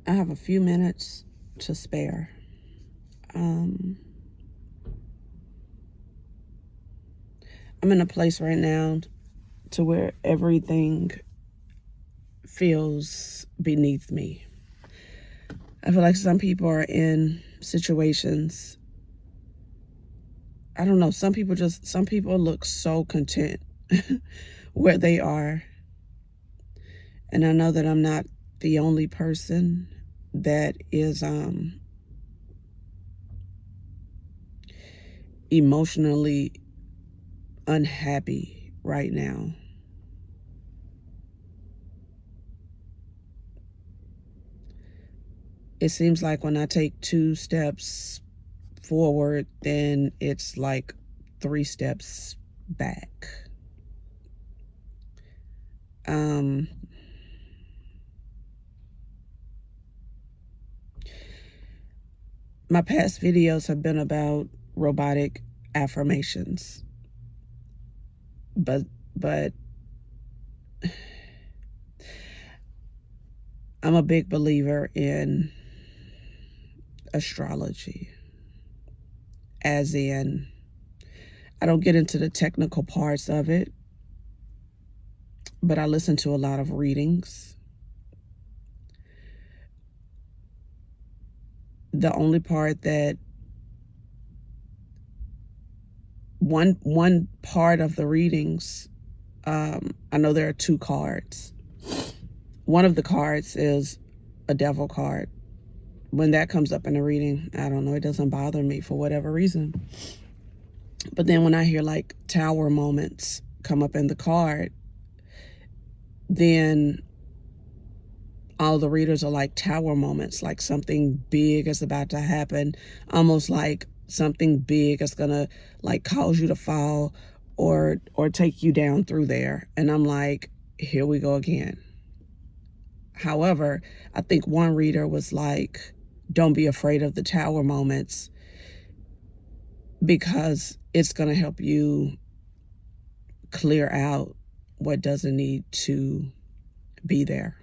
I have a few minutes to spare. I'm in a place right now to where everything feels beneath me. I feel like some people are in situations, I don't know, some people look so content where they are. And I know that I'm not the only person that is emotionally unhappy right now. It seems like when I take 2 steps forward, then it's like 3 steps back. My past videos have been about robotic affirmations, but I'm a big believer in astrology, as in, I don't get into the technical parts of it, but I listen to a lot of readings. The only part that one part of the readings, I know there are 2 cards. One of the cards is a devil card. When that comes up in a reading, I don't know, it doesn't bother me for whatever reason. But then when I hear like tower moments come up in the card, then all the readers are like tower moments, like something big is about to happen, almost like something big is gonna like cause you to fall or take you down through there. And I'm like, here we go again. However, I think one reader was like, don't be afraid of the tower moments because it's going to help you clear out what doesn't need to be there.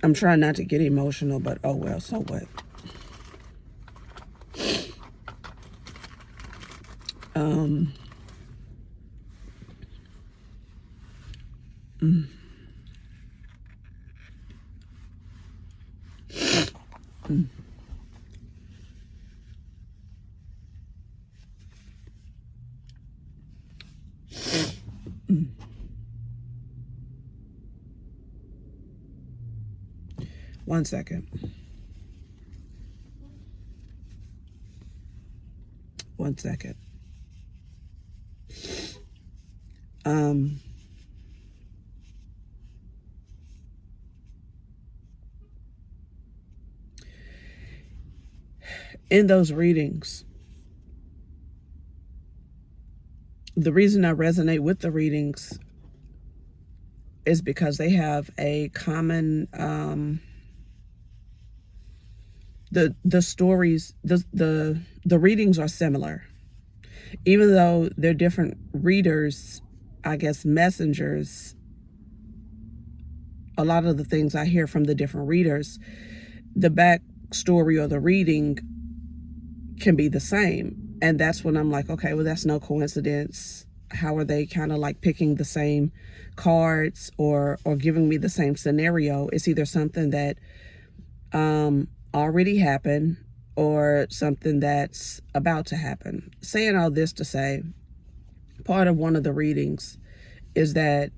I'm trying not to get emotional, but oh well, so what? Mm. Mm. Mm. One second. One second. In those readings, the reason I resonate with the readings is because they have a common the stories, the readings are similar, even though they're different readers, I guess messengers. A lot of the things I hear from the different readers, the backstory or the reading can be the same. And that's when I'm like, okay, well, that's no coincidence. How are they kind of like picking the same cards or giving me the same scenario? It's either something that already happened or something that's about to happen. Saying all this to say, part of one of the readings is that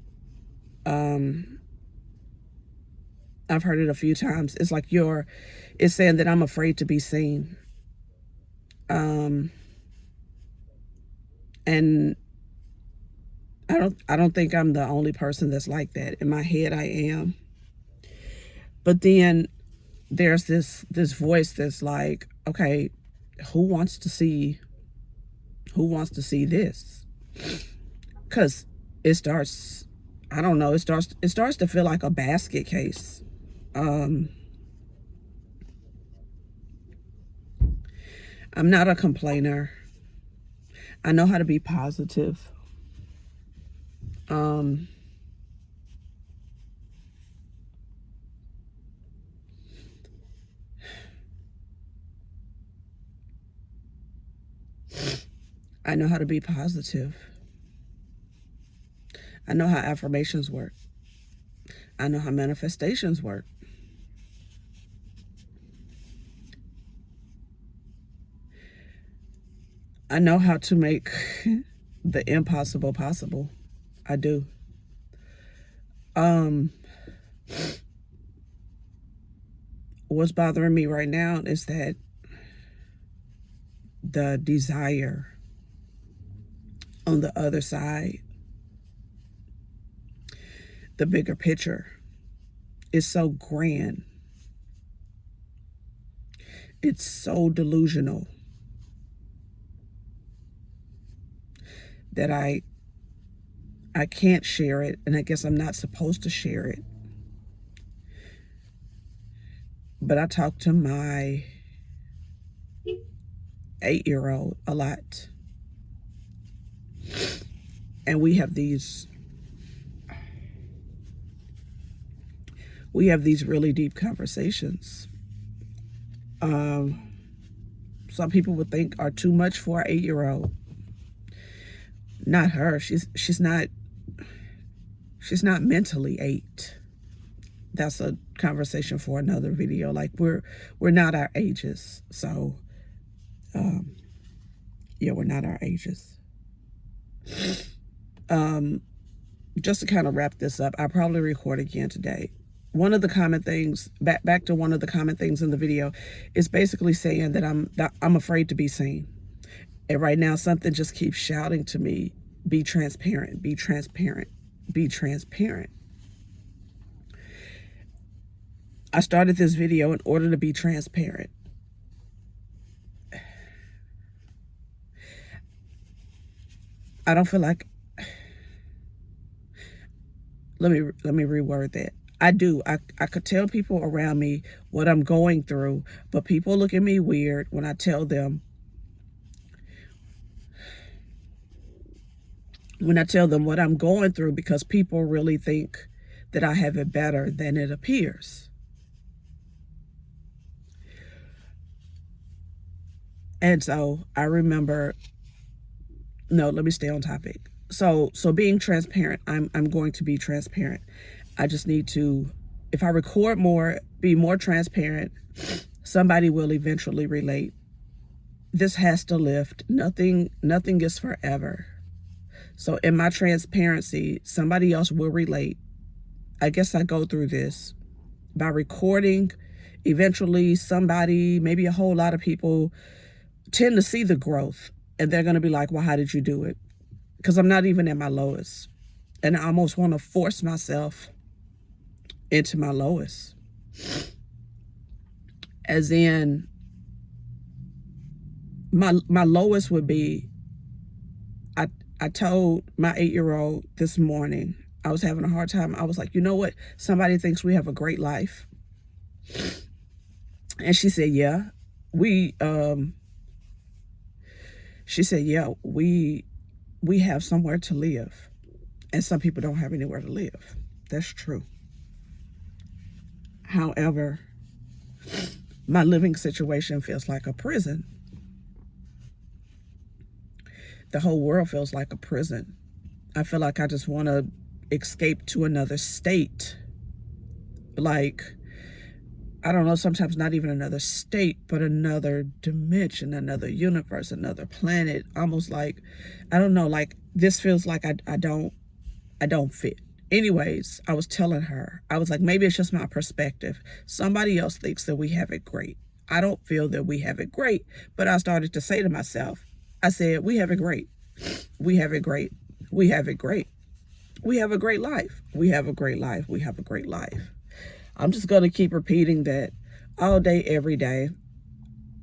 I've heard it a few times. It's like it's saying that I'm afraid to be seen. And I don't think I'm the only person that's like that. In my head I am. But then there's this voice that's like, okay, who wants to see this? Cuz it starts, I don't know, it starts to feel like a basket case. I'm not a complainer. I know how to be positive. I know how to be positive. I know how affirmations work. I know how manifestations work. I know how to make the impossible possible. I do. What's bothering me right now is that the desire on the other side, the bigger picture, is so grand. It's so delusional that I can't share it, and I guess I'm not supposed to share it. But I talk to my 8-year-old a lot. And we have these really deep conversations. Some people would think are too much for an 8-year-old. Not her. She's not mentally 8. That's a conversation for another video. Like we're not our ages. So yeah, we're not our ages. Just to kind of wrap this up, I'll probably record again today. One of the common things, back to one of the common things in the video, is basically saying that I'm afraid to be seen. And right now something just keeps shouting to me, be transparent, be transparent, be transparent. I started this video in order to be transparent. I don't feel like, let me reword that. I do. I could tell people around me what I'm going through, but people look at me weird when I tell them what I'm going through, because people really think that I have it better than it appears. And so I remember, no, let me stay on topic. So being transparent, I'm going to be transparent. I just need to, if I record more, be more transparent, somebody will eventually relate. This has to lift. Nothing is forever. So in my transparency, somebody else will relate. I guess I go through this by recording. Eventually somebody, maybe a whole lot of people, tend to see the growth, and they're going to be like, well, how did you do it? Because I'm not even at my lowest, and I almost want to force myself into my lowest. As in, my lowest would be, I told my 8-year-old this morning, I was having a hard time. I was like, you know what? Somebody thinks we have a great life. And she said, yeah, she said, yeah, we have somewhere to live. And some people don't have anywhere to live. That's true. However, my living situation feels like a prison. The whole world feels like a prison. I feel like I just want to escape to another state. Like, I don't know, sometimes not even another state, but another dimension, another universe, another planet. Almost like, I don't know, like this feels like I don't fit. Anyways, I was telling her, I was like, maybe it's just my perspective. Somebody else thinks that we have it great. I don't feel that we have it great, but I started to say to myself, I said, we have it great. We have it great. We have it great. We have a great life. We have a great life. We have a great life. I'm just going to keep repeating that all day, every day,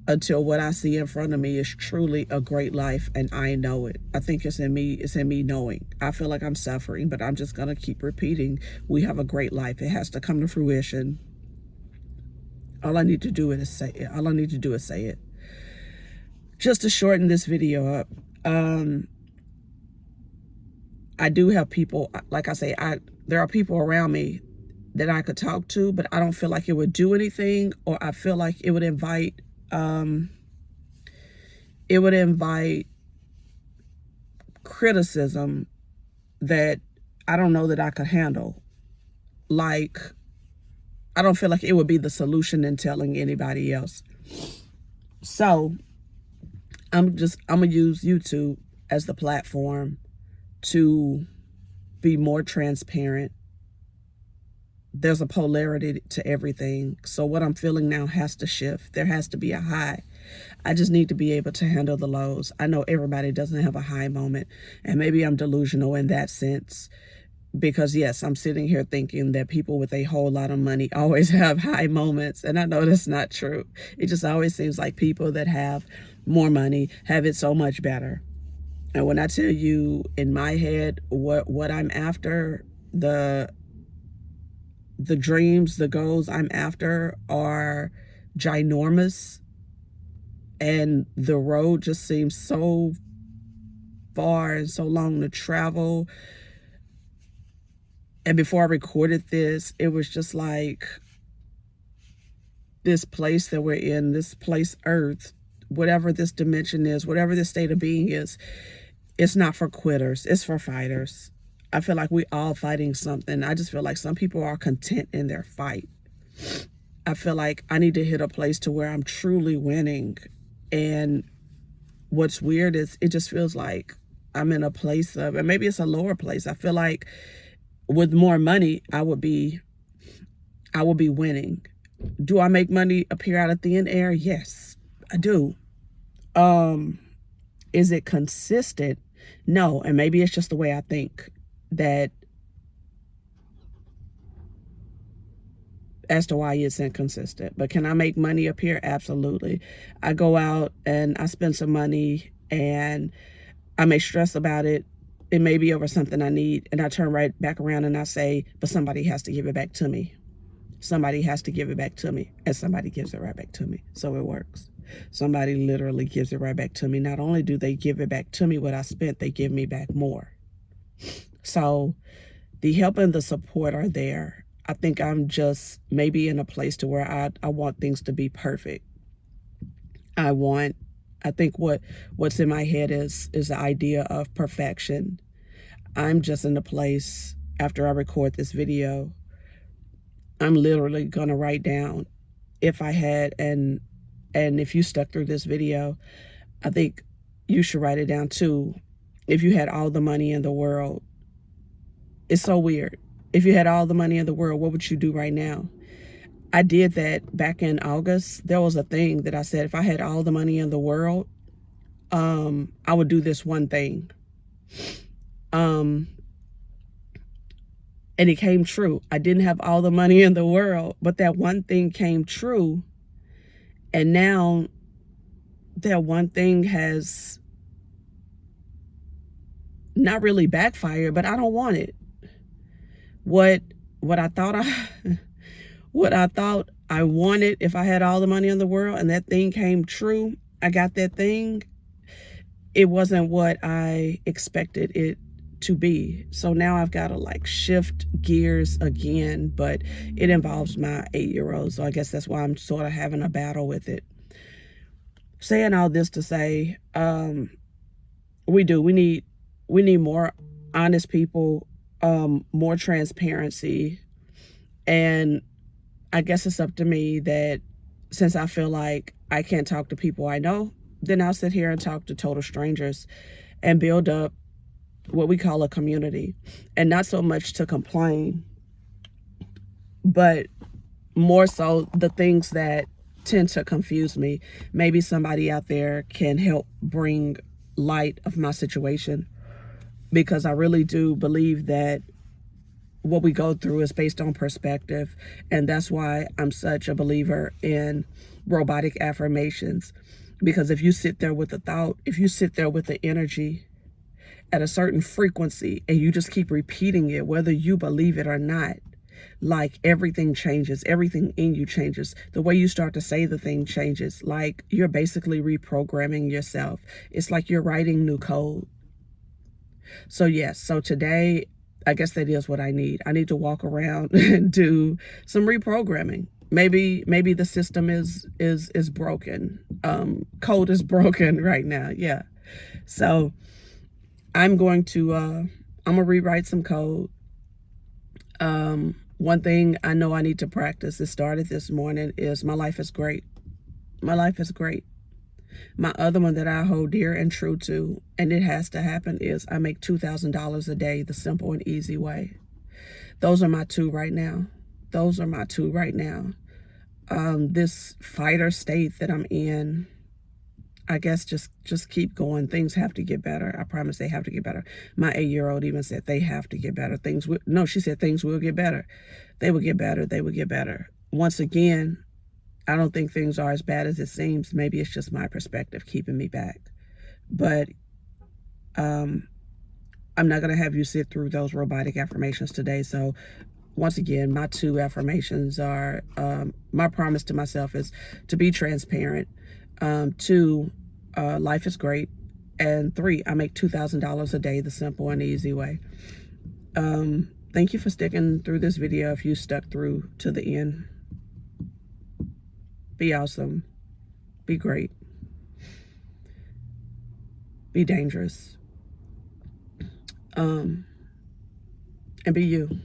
until what I see in front of me is truly a great life, and I know it. I think it's in me. It's in me knowing. I feel like I'm suffering, but I'm just going to keep repeating, we have a great life. It has to come to fruition. All I need to do is say it. All I need to do is say it. just to shorten this video up, I do have people, like I say, there are people around me that I could talk to, but I don't feel like it would do anything, or I feel like it would invite criticism that I don't know that I could handle. Like, I don't feel like it would be the solution in telling anybody else. So I'm gonna use YouTube as the platform to be more transparent. There's a polarity to everything. So what I'm feeling now has to shift. There has to be a high. I just need to be able to handle the lows. I know everybody doesn't have a high moment, and maybe I'm delusional in that sense, because yes, I'm sitting here thinking that people with a whole lot of money always have high moments, and I know that's not true. It just always seems like people that have more money have it so much better. And when I tell you in my head what I'm after, the dreams, the goals I'm after are ginormous, and the road just seems so far and so long to travel. And before I recorded this, it was just like, this place that we're in, this place Earth, whatever this dimension is, whatever this state of being is, it's not for quitters, it's for fighters. I feel like we all fighting something. I just feel like some people are content in their fight. I feel like I need to hit a place to where I'm truly winning. And what's weird is it just feels like I'm in a place of, and maybe it's a lower place. I feel like with more money, I would be winning. Do I make money appear out of thin air? Yes, I do. Is it consistent? No. And maybe it's just the way I think, that as to why it's inconsistent. But can I make money appear? Absolutely. I go out and I spend some money and I may stress about it. It may be over something I need, and I turn right back around and I say, but somebody has to give it back to me. Somebody has to give it back to me, and somebody gives it right back to me. So it works. Somebody literally gives it right back to me. Not only do they give it back to me what I spent, they give me back more. So the help and the support are there. I think I'm just maybe in a place to where I want things to be perfect. I think what's in my head is the idea of perfection. I'm just in a place, after I record this video, I'm literally gonna write down, if I had, and if you stuck through this video, I think you should write it down too. If you had all the money in the world, it's so weird. If you had all the money in the world, what would you do right now? I did that back in August. There was a thing that I said, if I had all the money in the world, I would do this one thing. And it came true. I didn't have all the money in the world, but that one thing came true. And now that one thing has not really backfired, but I don't want it. What I thought I wanted, if I had all the money in the world and that thing came true, I got that thing, it wasn't what I expected it to be. So now I've got to like shift gears again, but it involves my 8-year-old. So I guess that's why I'm sort of having a battle with it. Saying all this to say, we need more honest people, more transparency. And I guess it's up to me that, since I feel like I can't talk to people I know, then I'll sit here and talk to total strangers and build up what we call a community. And not so much to complain, but more so the things that tend to confuse me. Maybe somebody out there can help bring light of my situation, because I really do believe that what we go through is based on perspective. And that's why I'm such a believer in robotic affirmations. Because if you sit there with the thought, if you sit there with the energy at a certain frequency and you just keep repeating it, whether you believe it or not, like everything changes. Everything in you changes. The way you start to say the thing changes. Like you're basically reprogramming yourself. It's like you're writing new code. So yes, so today, I guess that is what I need. I need to walk around and do some reprogramming. Maybe the system is broken. Code is broken right now. Yeah. So I'm gonna rewrite some code. One thing I know I need to practice, it started this morning, is my life is great. My life is great. My other one that I hold dear and true to, and it has to happen, is I make $2,000 a day the simple and easy way. Those are my two right now. Those are my two right now. This fighter state that I'm in, I guess just keep going. Things have to get better. I promise they have to get better. My 8-year-old even said they have to get better. She said things will get better. They will get better. They will get better. Once again, I don't think things are as bad as it seems. Maybe it's just my perspective keeping me back. But I'm not going to have you sit through those robotic affirmations today. So once again, my two affirmations are, my promise to myself is to be transparent. 2, life is great. And 3, I make $2,000 a day the simple and easy way. Thank you for sticking through this video if you stuck through to the end. Be awesome. Be great. Be dangerous. And be you.